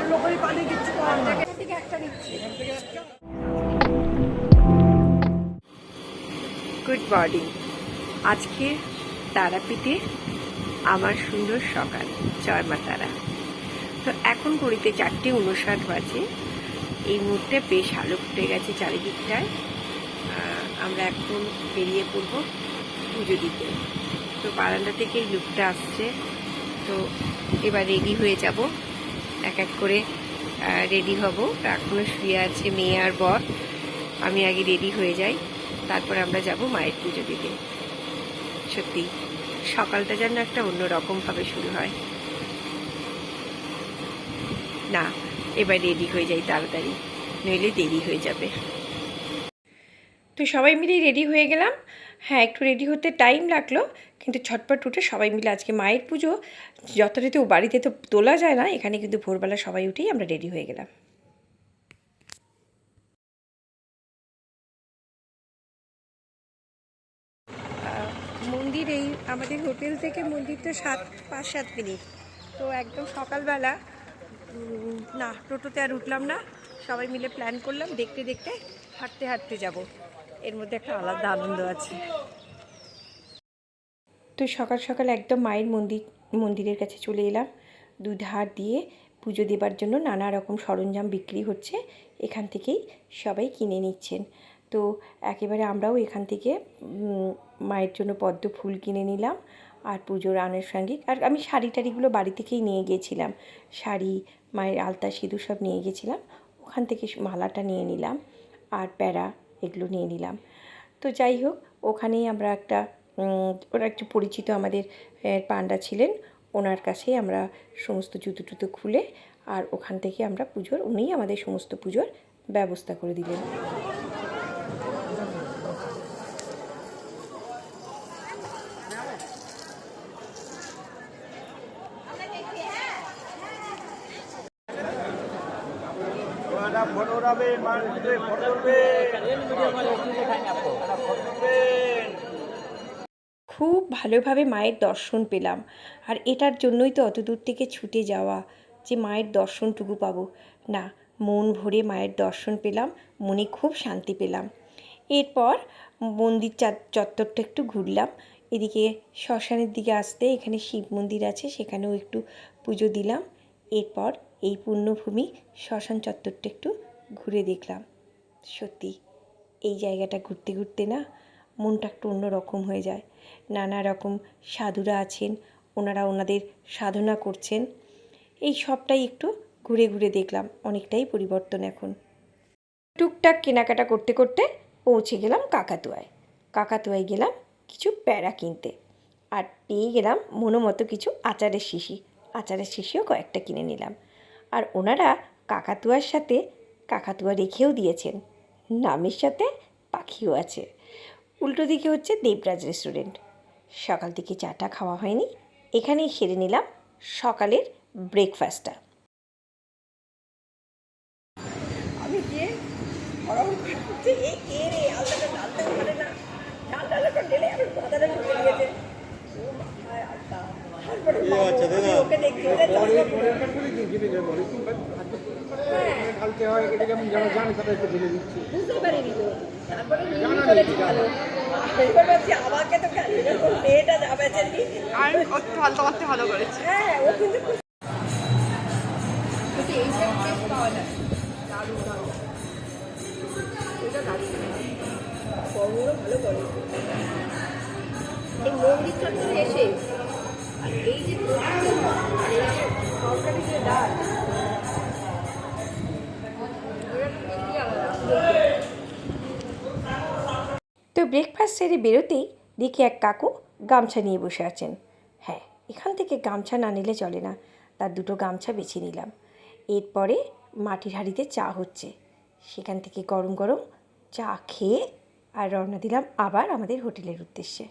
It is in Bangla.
Good morning. আজকে তারাপীঠে আমার সুন্দর সকাল, জয় মা তারা। তো এখন ঘড়িতে 4:59 বাজে। এই মুহূর্তে বেশ আলো ফুটে গেছে চারিদিকটায়। আমরা এখন বেরিয়ে পড়ব পুজো দিতে। তো বারান্দা থেকে এই লুকটা আসছে। তো এবার রেডি হয়ে যাব, এক এক করে রেডি হব। এখনও শুয়ে আছে মেয়ে আর বর। আমি আগে রেডি হয়ে যাই, তারপর আমরা যাব মায়ের পুজো দিতে। সত্যি সকালটা যেন একটা অন্যরকমভাবে শুরু হয়। না, এবার রেডি হয়ে যাই তাড়াতাড়ি, নইলে দেরি হয়ে যাবে। তো সবাই মিলে রেডি হয়ে গেলাম। হ্যাঁ, একটু রেডি হতে টাইম লাগলো, কিন্তু ছটপট উঠে সবাই মিলে আজকে মায়ের পুজো। যথারীতি বাড়িতে তো তোলা যায় না, এখানে কিন্তু ভোরবেলা সবাই উঠেই আমরা রেডি হয়ে গেলাম। মন্দির এই আমাদের হোটেল থেকে মন্দিরটা 5-7 মিনিট। তো একদম সকালবেলা না, টোটোতে আর উঠলাম না, সবাই মিলে প্ল্যান করলাম দেখতে দেখতে হাঁটতে হাঁটতে যাব। এর মধ্যে একটা আলাদা আনন্দ আছে। তো সকাল সকাল একদম মায়ের মন্দিরের কাছে চলে এলাম। দুধার দিয়ে পুজো দেবার জন্য নানা রকম সরঞ্জাম বিক্রি হচ্ছে, এখান থেকেই সবাই কিনে নিচ্ছেন। তো একেবারে আমরাও এখান থেকে মায়ের জন্য পদ্ম ফুল কিনে নিলাম আর পুজোর আনুষঙ্গিক। আর আমি শাড়ি টাড়িগুলো বাড়ি থেকেই নিয়ে গিয়েছিলাম, শাড়ি, মায়ের আলতা সিঁদুর সব নিয়ে গিয়েছিলাম। ওখান থেকে মালাটা নিয়ে নিলাম আর প্যারা এগুলো নিয়ে নিলাম। তো যাই হোক, ওখানেই আমরা ওরা একটু পরিচিত আমাদের পান্ডা ছিলেন, ওনার কাছেই আমরা সমস্ত জুতো টুতো খুলে আর ওখান থেকে আমরা উনিই আমাদের সমস্ত পুজোর ব্যবস্থা করে দিলেন। খুব ভালোভাবে মায়ের দর্শন পেলাম, আর এটার জন্যই তো অত দূর থেকে ছুটে যাওয়া, যে মায়ের দর্শনটুকু পাবো। না, মন ভরে মায়ের দর্শন পেলাম, মনে খুব শান্তি পেলাম। এরপর মন্দির চত্বরটা একটু ঘুরলাম। এদিকে শ্মশানের দিকে আসতে এখানে শিব মন্দির আছে, সেখানেও একটু পুজো দিলাম। এরপর এই পুণ্যভূমি শ্মশান চত্বরটা একটু ঘুরে দেখলাম। সত্যি এই জায়গাটা ঘুরতে ঘুরতে না মনটা একটু অন্যরকম হয়ে যায়। নানা রকম সাধুরা আছেন, ওনারা ওনাদের সাধনা করছেন। এই সবটাই একটু ঘুরে ঘুরে দেখলাম। অনেকটাই পরিবর্তন এখন। টুকটাক কেনাকাটা করতে করতে পৌঁছে গেলাম কাকাতুয়ায় গেলাম কিছু প্যারা কিনতে, আর পেয়ে গেলাম মনোমতো কিছু আচারের শিশিও কয়েকটা কিনে নিলাম। আর ওনারা কাকাতুয়ার সাথে কাকাতুয়া রেখেও দিয়েছেন, নামের সাথে পাখিও আছে। উল্টো দিকে হচ্ছে দেবরাজ রেস্টুরেন্ট। সকাল থেকে চাটা খাওয়া হয়নি, এখানেই সেরে নিলাম সকালের ব্রেকফাস্টটা। আমি গিয়ে বুঝতে পারিনি তো, তারপরে আমাকে তো মেয়েটা যাবে আর ভালো করেছে। হ্যাঁ, ও কিন্তু এই পাওয়া যায়, দারুণ দারুণ, এটা দারুণ, কর্মগুলো ভালো করে। এই মন্দির চত্বরে এসে আর এই যে সরকারি যে ডাল, তো ব্রেকফাস্ট সেরে বেরোতেই দেখি এক কাকু গামছা নিয়ে বসে আছেন। হ্যাঁ, এখান থেকে গামছা না নিলে চলে না, তার দুটো গামছা বেছে নিলাম। এরপরে মাটির হাঁড়িতে চা হচ্ছে, সেখান থেকে গরম গরম চা খেয়ে আর রওনা দিলাম আবার আমাদের হোটেলের উদ্দেশ্যে।